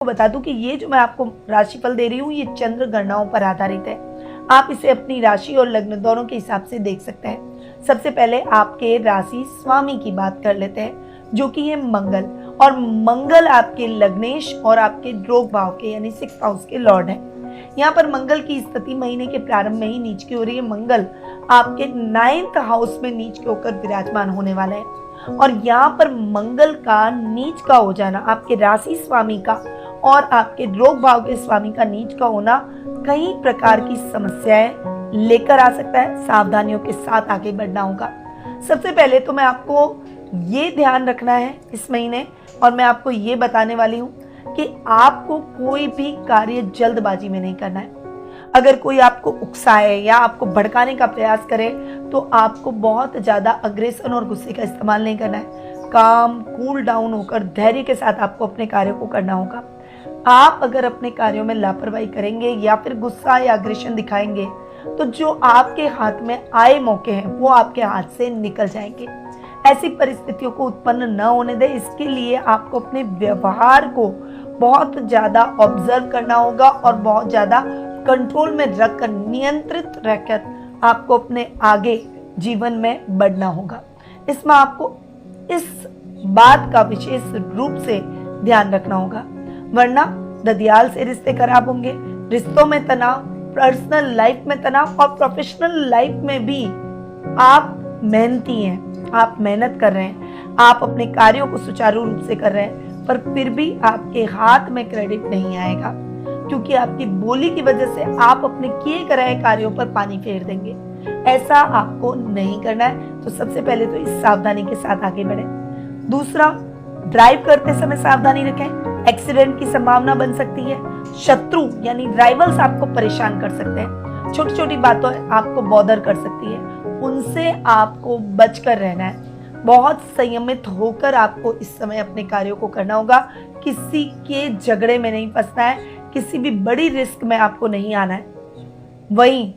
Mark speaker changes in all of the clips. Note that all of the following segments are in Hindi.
Speaker 1: बता दूं कि ये जो मैं आपको राशिफल दे रही हूँ ये चंद्र गणनाओं पर आधारित है। आप इसे अपनी राशि और लग्न दोनों के हिसाब से देख सकते हैं। सबसे पहले आपके राशि स्वामी की बात कर लेते हैं, जो कि ये मंगल, और मंगल आपके लग्नेश और आपके रोग भाव के यानी 6th हाउस के लॉर्ड हैं। यहाँ पर मंगल की स्थिति महीने के प्रारंभ में ही नीच की हो रही है। मंगल आपके 9th हाउस में नीच के होकर विराजमान होने वाला है, और यहाँ पर मंगल का नीच का हो जाना, आपके राशि स्वामी का और आपके रोग भाव के स्वामी का नीच का होना कई प्रकार की समस्याएं लेकर आ सकता है। सावधानियों के साथ आगे बढ़ना होगा। सबसे पहले तो मैं आपको ये ध्यान रखना है इस महीने, और मैं आपको ये बताने वाली हूँ कि आपको कोई भी कार्य जल्दबाजी में नहीं करना है। अगर कोई आपको उकसाए या आपको भड़काने का प्रयास करे तो आपको बहुत ज़्यादा अग्रेशन और गुस्से का इस्तेमाल नहीं करना है। काम कूल डाउन होकर धैर्य के साथ आपको अपने कार्यों को करना होगा। आप अगर अपने कार्यों में लापरवाही करेंगे या फिर गुस्सा या अग्रेशन दिखाएंगे तो जो आपके हाथ में आए मौके हैं वो आपके हाथ से निकल जाएंगे। ऐसी परिस्थितियों को उत्पन्न न होने दें, इसके लिए आपको अपने व्यवहार को बहुत ज़्यादा ऑब्जर्व करना होगा और बहुत ज़्यादा कंट्रोल में रखकर, नियंत्रित रहकर आपको अपने आगे जीवन में बढ़ना होगा। इसमें आपको इस बात का विशेष रूप से ध्यान रखना होगा, वरना ददियाल से रिश्ते खराब होंगे। रिश्तों में तनाव, पर्सनल लाइफ में तनाव और प्रोफेशनल लाइफ में भी आप मेहनती हैं, आप मेहनत कर रहे हैं, आप अपने कार्यों को सुचारू रूप से कर रहे हैं, पर फिर भी आपके हाथ में क्रेडिट नहीं आएगा, क्योंकि आपकी बोली की वजह से आप अपने किए कराए कार्यों पर पानी फेर देंगे। ऐसा आपको नहीं करना है। तो सबसे पहले तो इस सावधानी के साथ आगे बढ़े। दूसरा, ड्राइव करते समय सावधानी रखें। एक्सीडेंट की संभावना बन सकती है। शत्रु यानी राइवल्स आपको परेशान कर सकते हैं। छोटी छोटी बातों आपको बॉदर कर सकती है, उनसे आपको बचकर रहना है। बहुत संयमित होकर आपको इस समय अपने कार्यों को करना होगा। किसी के झगड़े में नहीं फंसना है, किसी भी बड़ी रिस्क में आपको नहीं आना है। वहीं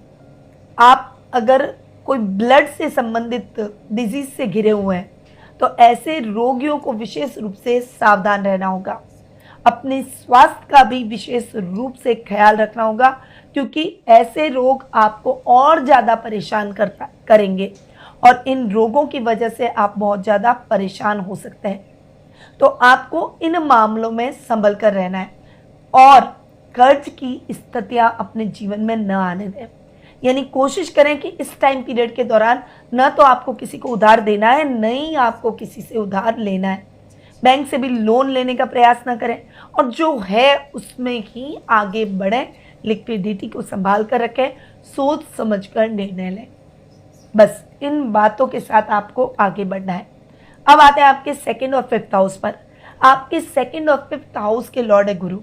Speaker 1: आप अगर कोई ब्लड से संबंधित डिजीज से घिरे हुए हैं तो ऐसे रोगियों को विशेष रूप से सावधान रहना होगा। अपने स्वास्थ्य का भी विशेष रूप से ख्याल रखना होगा, क्योंकि ऐसे रोग आपको और ज़्यादा परेशान करेंगे और इन रोगों की वजह से आप बहुत ज़्यादा परेशान हो सकते हैं। तो आपको इन मामलों में संभल कर रहना है और कर्ज की स्थितियां अपने जीवन में न आने दें। यानी कोशिश करें कि इस टाइम पीरियड के दौरान न तो आपको किसी को उधार देना है, न ही आपको किसी से उधार लेना है। बैंक से भी लोन लेने का प्रयास न करें और जो है उसमें ही आगे बढ़ें। लिक्विडिटी को संभाल कर रखें, सोच समझ कर निर्णय लें। बस इन बातों के साथ आपको आगे बढ़ना है। अब आते हैं आपके 2nd और 5th हाउस पर। आपके 2nd और 5th हाउस के लॉर्ड है गुरु।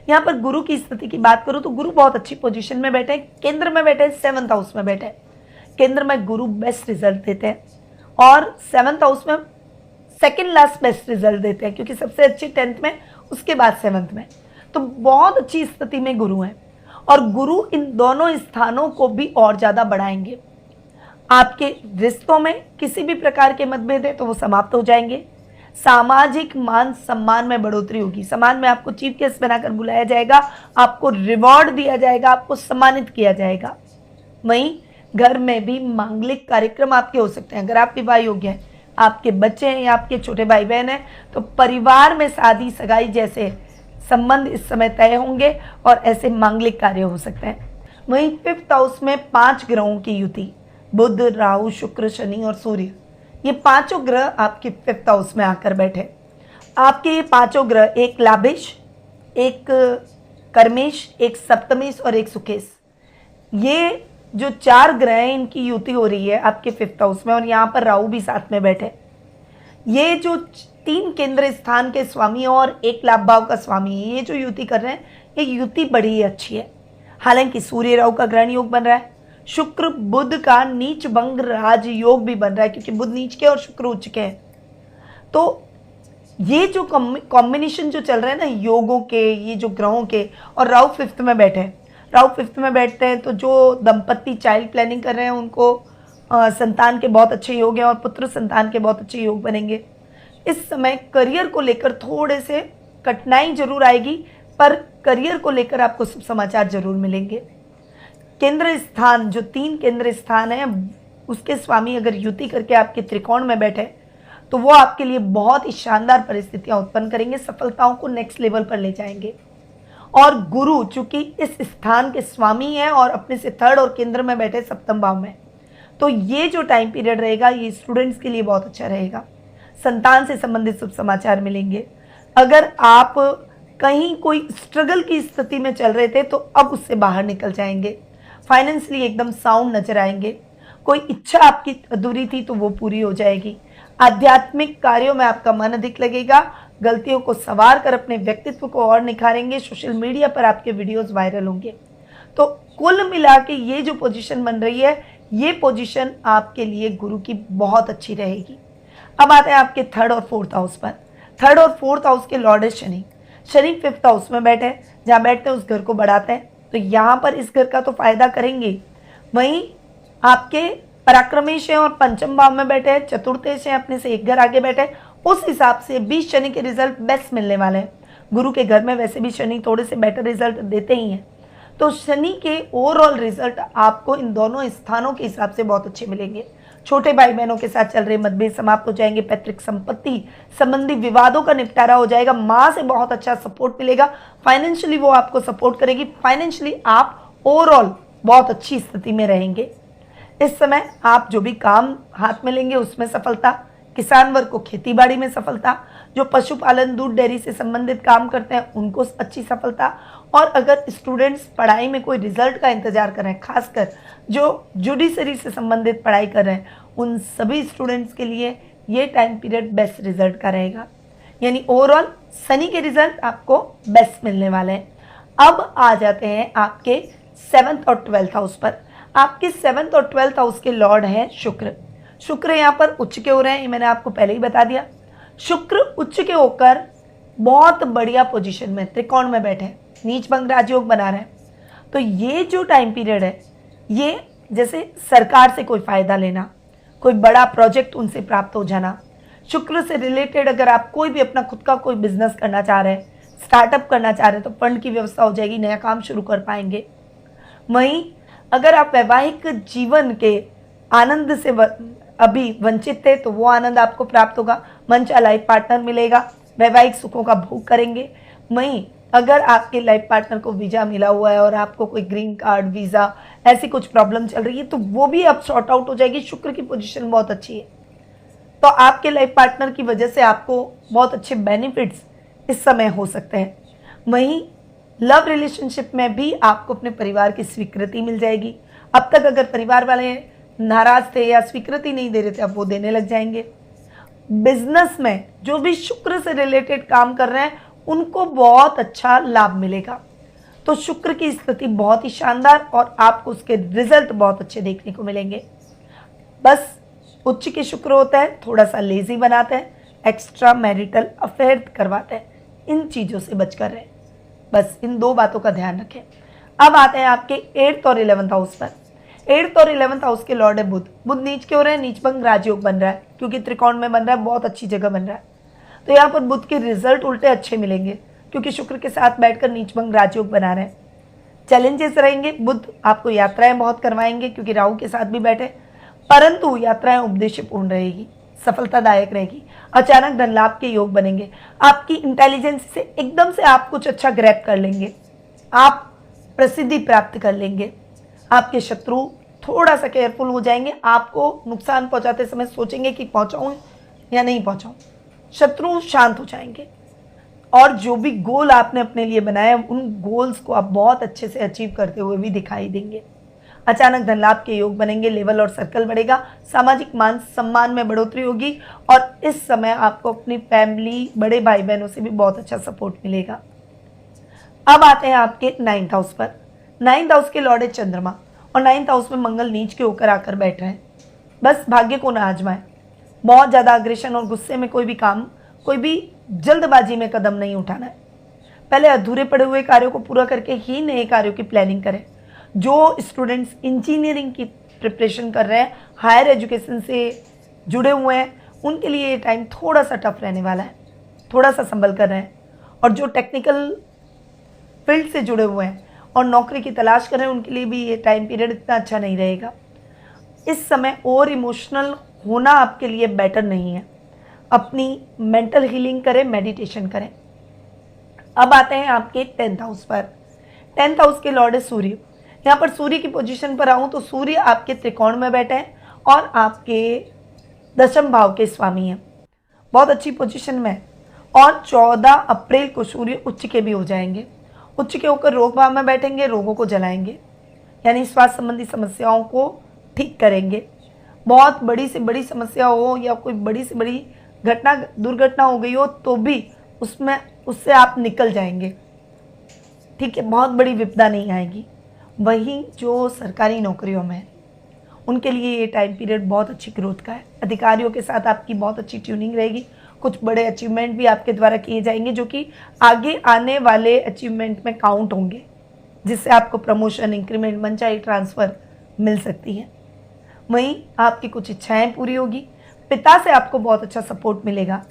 Speaker 1: यहाँ पर गुरु की स्थिति की बात करूँ तो गुरु बहुत अच्छी पोजीशन में बैठे हैं, केंद्र में बैठे हैं, 7th हाउस में बैठे हैं। केंद्र में गुरु बेस्ट रिजल्ट देते हैं और 7th हाउस में सेकंड लास्ट बेस्ट रिजल्ट देते हैं, क्योंकि सबसे अच्छी 10th में, उसके बाद 7th में। तो बहुत अच्छी स्थिति में गुरु हैं और गुरु इन दोनों स्थानों को भी और ज़्यादा बढ़ाएंगे। आपके रिश्तों में किसी भी प्रकार के मतभेद है तो वो समाप्त हो जाएंगे। सामाजिक मान सम्मान में बढ़ोतरी होगी। समाज में आपको चीफ गेस्ट बनाकर बुलाया जाएगा, आपको रिवॉर्ड दिया जाएगा, आपको सम्मानित किया जाएगा। वहीं घर में भी मांगलिक कार्यक्रम आपके हो सकते हैं। अगर आप विवाह योग्य हैं, आपके बच्चे हैं या आपके छोटे भाई बहन हैं, तो परिवार में शादी सगाई जैसे संबंध इस समय तय होंगे और ऐसे मांगलिक कार्य हो सकते हैं। वहीं 5th हाउस में 5 ग्रहों की युति, बुध, राहु, शुक्र, शनि और सूर्य, ये पांचों ग्रह आपके 5th हाउस में आकर बैठे। आपके ये पांचों ग्रह, एक लाभेश, एक कर्मेश, एक सप्तमेश और एक सुखेश, ये जो 4 ग्रह हैं इनकी युति हो रही है आपके 5th हाउस में, और यहाँ पर राहु भी साथ में बैठे। ये जो 3 केंद्र स्थान के स्वामी और 1 लाभ भाव का स्वामी है, ये जो युति कर रहे हैं, ये युति बड़ी अच्छी है। हालांकि सूर्य राहु का ग्रहण योग बन रहा है, शुक्र बुध का नीच भंग राज योग भी बन रहा है, क्योंकि बुध नीच के और शुक्र उच्च के हैं। तो ये जो कॉम्बिनेशन जो चल रहा है ना योगों के, ये जो ग्रहों के, और राहु 5th में बैठे हैं। राहु 5th में बैठते हैं तो जो दंपत्ति चाइल्ड प्लानिंग कर रहे हैं उनको संतान के बहुत अच्छे योग हैं और पुत्र संतान के बहुत अच्छे योग बनेंगे। इस समय करियर को लेकर थोड़े से कठिनाई जरूर आएगी, पर करियर को लेकर आपको शुभ समाचार जरूर मिलेंगे। केंद्र स्थान, जो 3 केंद्र स्थान है, उसके स्वामी अगर युति करके आपके त्रिकोण में बैठे तो वो आपके लिए बहुत ही शानदार परिस्थितियां उत्पन्न करेंगे, सफलताओं को नेक्स्ट लेवल पर ले जाएंगे। और गुरु चूंकि इस स्थान के स्वामी हैं और अपने से 3rd और केंद्र में बैठे 7वें भाव में, तो ये जो टाइम पीरियड रहेगा ये स्टूडेंट्स के लिए बहुत अच्छा रहेगा। संतान से संबंधित शुभ समाचार मिलेंगे। अगर आप कहीं कोई स्ट्रगल की स्थिति में चल रहे थे तो अब उससे बाहर निकल जाएंगे। फाइनेंशियली एकदम साउंड नजर आएंगे। कोई इच्छा आपकी अधूरी थी तो वो पूरी हो जाएगी। आध्यात्मिक कार्यों में आपका मन अधिक लगेगा। गलतियों को संवार कर अपने व्यक्तित्व को और निखारेंगे। सोशल मीडिया पर आपके वीडियोस वायरल होंगे। तो कुल मिला के ये जो पोजीशन बन रही है, ये पोजीशन आपके लिए गुरु की बहुत अच्छी रहेगी। अब आते हैं आपके 3rd और 4th हाउस पर। 3rd और 4th हाउस के लॉर्ड है शनि। शनि 5th हाउस में बैठे, जहाँ बैठते हैं उस घर को बढ़ाते हैं, तो यहाँ पर इस घर का तो फायदा करेंगे। वहीं आपके पराक्रमेश हैं और 5th भाव में बैठे हैं, चतुर्थेश हैं, अपने से एक घर आगे बैठे, उस हिसाब से भी शनि के रिजल्ट बेस्ट मिलने वाले हैं। गुरु के घर में वैसे भी शनि थोड़े से बेटर रिजल्ट देते ही हैं, तो शनि के ओवरऑल रिजल्ट आपको इन दोनों स्थानों के हिसाब से बहुत अच्छे मिलेंगे। छोटे भाई बहनों के साथ चल रहे मतभेद समाप्त हो जाएंगे। पैतृक संपत्ति संबंधी विवादों का निपटारा हो जाएगा। माँ से बहुत अच्छा सपोर्ट मिलेगा। फाइनेंशियली वो आपको सपोर्ट करेगी। फाइनेंशियली आप ओवरऑल बहुत अच्छी स्थिति में रहेंगे। इस समय आप जो भी काम हाथ में लेंगे उसमें सफलता। किसान वर्ग को खेती बाड़ी में सफलता। जो पशुपालन, दूध डेयरी से संबंधित काम करते हैं उनको अच्छी सफलता। और अगर स्टूडेंट्स पढ़ाई में कोई रिजल्ट का इंतजार कर रहे हैं, खासकर जो जुडिशरी से संबंधित पढ़ाई कर रहे हैं, उन सभी स्टूडेंट्स के लिए ये टाइम पीरियड बेस्ट रिजल्ट का रहेगा। यानी ओवरऑल शनि के रिजल्ट आपको बेस्ट मिलने वाले हैं। अब आ जाते हैं आपके 7th और 12th हाउस पर। आपके 7th और 12th हाउस के लॉर्ड हैं शुक्र। शुक्र यहाँ पर उच्च के हो रहे हैं, ये मैंने आपको पहले ही बता दिया। शुक्र उच्च के होकर बहुत बढ़िया पोजीशन में त्रिकोण में बैठे हैं, नीच भंग राजयोग बना रहे हैं। तो ये जो टाइम पीरियड है, ये जैसे सरकार से कोई फायदा लेना, कोई बड़ा प्रोजेक्ट उनसे प्राप्त हो जाना, शुक्र से रिलेटेड अगर आप कोई भी अपना खुद का कोई बिजनेस करना चाह रहे हैं, स्टार्टअप करना चाह रहे हैं, तो फंड की व्यवस्था हो जाएगी, नया काम शुरू कर पाएंगे। वहीं अगर आप वैवाहिक जीवन के आनंद से अभी वंचित थे तो वो आनंद आपको प्राप्त होगा। मनचाहा लाइफ पार्टनर मिलेगा, वैवाहिक सुखों का भोग करेंगे। वहीं अगर आपके लाइफ पार्टनर को वीज़ा मिला हुआ है और आपको कोई ग्रीन कार्ड, वीज़ा ऐसी कुछ प्रॉब्लम चल रही है तो वो भी अब सॉर्ट आउट हो जाएगी। शुक्र की पोजीशन बहुत अच्छी है, तो आपके लाइफ पार्टनर की वजह से आपको बहुत अच्छे बेनिफिट्स इस समय हो सकते हैं। वहीं लव रिलेशनशिप में भी आपको अपने परिवार की स्वीकृति मिल जाएगी। अब तक अगर परिवार वाले नाराज थे या स्वीकृति नहीं दे रहे थे, अब वो देने लग जाएंगे। बिजनेस में जो भी शुक्र से रिलेटेड काम कर रहे हैं उनको बहुत अच्छा लाभ मिलेगा। तो शुक्र की स्थिति बहुत ही शानदार और आपको उसके रिजल्ट बहुत अच्छे देखने को मिलेंगे। बस उच्च के शुक्र होता है, थोड़ा सा लेजी बनाते हैं, एक्स्ट्रा मैरिटल अफेयर करवाते हैं, इन चीज़ों से बचकर रहें। बस इन 2 बातों का ध्यान रखें। अब आते हैं आपके 8th और 11th हाउस पर। 8th और 11th हाउस के लॉर्ड है बुध। बुध नीच के हो रहे हैं, नीच भंग राजयोग बन रहा है, क्योंकि त्रिकोण में बन रहा है, बहुत अच्छी जगह बन रहा है। तो यहाँ पर बुध के रिजल्ट उल्टे अच्छे मिलेंगे, क्योंकि शुक्र के साथ बैठकर नीच भंग राजयोग बना रहे हैं। चैलेंजेस रहेंगे, बुध आपको यात्राएं बहुत करवाएंगे क्योंकि राहु के साथ भी बैठे, परंतु यात्राएं उपदेशपूर्ण रहेगी, सफलतादायक रहेगी। अचानक धन लाभ के योग बनेंगे। आपकी इंटेलिजेंस से एकदम से आप कुछ अच्छा ग्रैब कर लेंगे, आप प्रसिद्धि प्राप्त कर लेंगे। आपके शत्रु थोड़ा सा केयरफुल हो जाएंगे, आपको नुकसान पहुंचाते समय सोचेंगे कि पहुंचाऊं या नहीं पहुंचाऊं। शत्रु शांत हो जाएंगे और जो भी गोल आपने अपने लिए बनाया उन गोल्स को आप बहुत अच्छे से अचीव करते हुए भी दिखाई देंगे। अचानक धन लाभ के योग बनेंगे, लेवल और सर्कल बढ़ेगा, सामाजिक मान सम्मान में बढ़ोतरी होगी और इस समय आपको अपनी फैमिली, बड़े भाई बहनों से भी बहुत अच्छा सपोर्ट मिलेगा। अब आते हैं आपके 9th हाउस पर। 9th हाउस के लॉर्ड है चंद्रमा और 9th हाउस में मंगल नीच के होकर आकर बैठ रहे हैं। बस भाग्य को ना आजमाएं। बहुत ज़्यादा अग्रेशन और गुस्से में कोई भी काम, कोई भी जल्दबाजी में कदम नहीं उठाना है। पहले अधूरे पड़े हुए कार्यों को पूरा करके ही नए कार्यों की प्लानिंग करें। जो स्टूडेंट्स इंजीनियरिंग की प्रिपरेशन कर रहे हैं, हायर एजुकेशन से जुड़े हुए हैं, उनके लिए ये टाइम थोड़ा सा टफ रहने वाला है, थोड़ा सा संभल कर रहें। और जो टेक्निकल फील्ड से जुड़े हुए हैं और नौकरी की तलाश कर रहे हैं, उनके लिए भी ये टाइम पीरियड इतना अच्छा नहीं रहेगा। इस समय और इमोशनल होना आपके लिए बेटर नहीं है। अपनी मेंटल हीलिंग करें, मेडिटेशन करें। अब आते हैं आपके 10th हाउस पर। 10th हाउस के लॉर्ड है सूर्य। यहाँ पर सूर्य की पोजीशन पर आऊँ तो सूर्य आपके त्रिकोण में बैठे हैं और आपके 10वें भाव के स्वामी हैं, बहुत अच्छी पोजीशन में। और 14 अप्रैल को सूर्य उच्च के भी हो जाएंगे। उच्च के होकर रोग भाव में बैठेंगे, रोगों को जलाएंगे, यानी स्वास्थ्य संबंधी समस्याओं को ठीक करेंगे। बहुत बड़ी से बड़ी समस्या हो या कोई बड़ी से बड़ी घटना दुर्घटना हो गई हो तो भी उससे आप निकल जाएंगे, ठीक है, बहुत बड़ी विपदा नहीं आएगी। वहीं जो सरकारी नौकरियों में उनके लिए ये टाइम पीरियड बहुत अच्छी ग्रोथ का है। अधिकारियों के साथ आपकी बहुत अच्छी ट्यूनिंग रहेगी। कुछ बड़े अचीवमेंट भी आपके द्वारा किए जाएंगे जो कि आगे आने वाले अचीवमेंट में काउंट होंगे, जिससे आपको प्रमोशन, इंक्रीमेंट, मनचाही ट्रांसफ़र मिल सकती है। वहीं आपकी कुछ इच्छाएं पूरी होगी। पिता से आपको बहुत अच्छा सपोर्ट मिलेगा।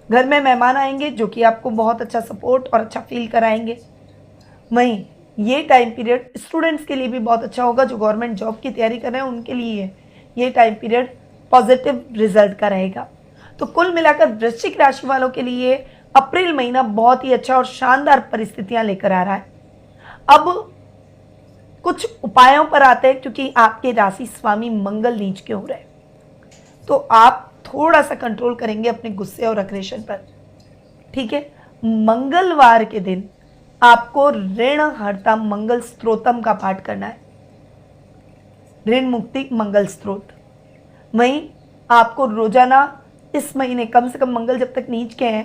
Speaker 1: घर में मेहमान आएंगे जो कि आपको बहुत अच्छा सपोर्ट और अच्छा फील कराएंगे। वहीं ये टाइम पीरियड स्टूडेंट्स के लिए भी बहुत अच्छा होगा। जो गवर्नमेंट जॉब की तैयारी कर रहे हैं उनके लिए ये टाइम पीरियड पॉजिटिव रिजल्ट का रहेगा। तो कुल मिलाकर वृश्चिक राशि वालों के लिए अप्रैल महीना बहुत ही अच्छा और शानदार परिस्थितियां लेकर आ रहा है। अब कुछ उपायों पर आते हैं, क्योंकि आपके राशि स्वामी मंगल नीच के हो रहे हैं, तो आप थोड़ा सा कंट्रोल करेंगे अपने गुस्से और अग्रेशन पर, ठीक है। मंगलवार के दिन आपको ऋण हरता मंगल स्त्रोतम का पाठ करना है, ऋण मुक्ति मंगल स्त्रोत। वहीं आपको रोजाना इस महीने कम से कम मंगल जब तक नीच के हैं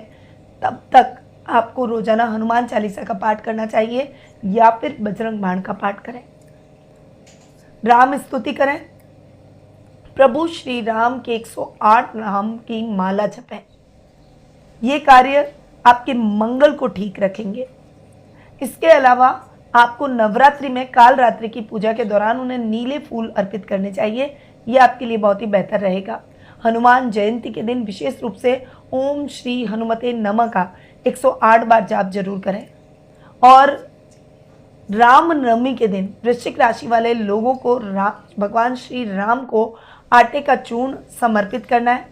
Speaker 1: तब तक आपको रोजाना हनुमान चालीसा का पाठ करना चाहिए या फिर बजरंग बाण का पाठ करें। राम स्तुति करें, प्रभु श्री राम के 108 नाम की माला जपें। ये कार्य आपके मंगल को ठीक रखेंगे। इसके अलावा आपको नवरात्रि में काल रात्रि की पूजा के दौरान उन्हें नीले फूल अर्पित करने चाहिए, ये आपके लिए बहुत ही बेहतर रहेगा। हनुमान जयंती के दिन विशेष रूप से ओम श्री हनुमते नमः का 108 बार जाप जरूर करें। और राम नवमी के दिन वृश्चिक राशि वाले लोगों को भगवान श्री राम को आटे का चूर्ण समर्पित करना है,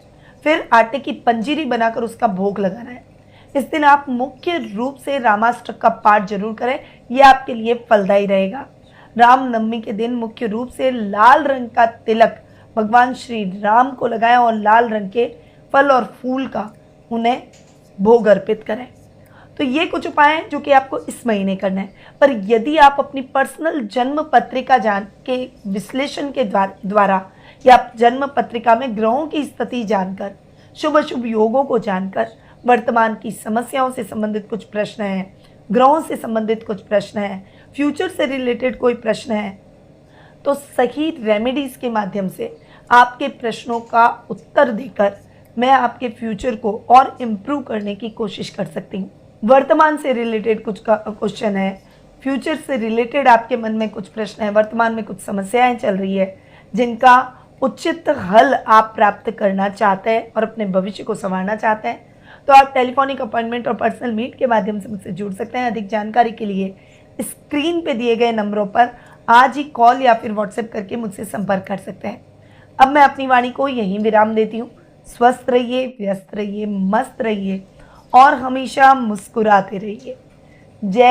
Speaker 1: फिर आटे की पंजीरी बनाकर उसका भोग लगाना है। इस दिन आप मुख्य रूप से रामाष्टक का पाठ जरूर करें, यह आपके लिए फलदायी रहेगा। रामनवमी के दिन मुख्य रूप से लाल रंग का तिलक भगवान श्री राम को लगाएं और लाल रंग के फल और फूल का उन्हें भोग अर्पित करें। तो ये कुछ उपाय हैं जो कि आपको इस महीने करना है। पर यदि आप अपनी पर्सनल जन्म पत्रिका जान के विश्लेषण के द्वारा या जन्म पत्रिका में ग्रहों की स्थिति जानकर, शुभ अशुभ योगों को जानकर, वर्तमान की समस्याओं से संबंधित कुछ प्रश्न हैं, ग्रहों से संबंधित कुछ प्रश्न हैं, फ्यूचर से रिलेटेड कोई प्रश्न है, तो सही रेमेडीज के माध्यम से आपके प्रश्नों का उत्तर देकर मैं आपके फ्यूचर को और इम्प्रूव करने की कोशिश कर सकती हूँ। वर्तमान से रिलेटेड कुछ क्वेश्चन है, फ्यूचर से रिलेटेड आपके मन में कुछ प्रश्न है, वर्तमान में कुछ समस्याएं चल रही है जिनका उचित हल आप प्राप्त करना चाहते हैं और अपने भविष्य को संवारना चाहते हैं, तो आप टेलीफोनिक अपॉइंटमेंट और पर्सनल मीट के माध्यम से मुझसे जुड़ सकते हैं। अधिक जानकारी के लिए स्क्रीन पे दिए गए नंबरों पर आज ही कॉल या फिर व्हाट्सएप करके मुझसे संपर्क कर सकते हैं। अब मैं अपनी वाणी को यहीं विराम देती हूँ। स्वस्थ रहिए, व्यस्त रहिए, मस्त रहिए और हमेशा मुस्कुराते रहिए। जय